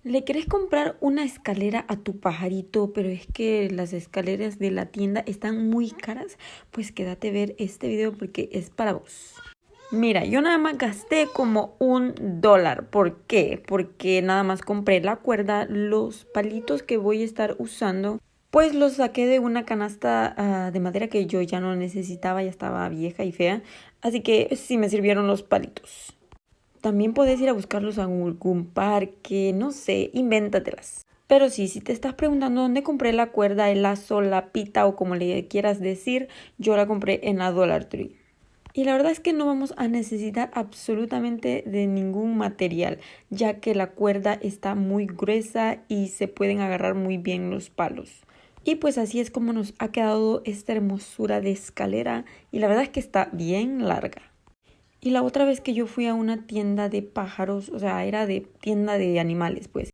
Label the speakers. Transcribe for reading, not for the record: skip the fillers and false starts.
Speaker 1: Le querés comprar una escalera a tu pajarito, pero es que las escaleras de la tienda están muy caras. Pues quédate a ver este video porque es para vos. Mira, yo nada más gasté como $1. ¿Por qué? Porque nada más compré la cuerda, los palitos que voy a estar usando. Pues los saqué de una canasta de madera que yo ya no necesitaba, ya estaba vieja y fea. Así que sí me sirvieron los palitos. También puedes ir a buscarlos a algún parque, no sé, invéntatelas. Pero sí, si te estás preguntando dónde compré la cuerda, el lazo, la pita o como le quieras decir, yo la compré en la Dollar Tree. Y la verdad es que no vamos a necesitar absolutamente de ningún material, ya que la cuerda está muy gruesa y se pueden agarrar muy bien los palos. Y pues así es como nos ha quedado esta hermosura de escalera y la verdad es que está bien larga. Y la otra vez que yo fui a una tienda de pájaros, o sea, era de tienda de animales, pues.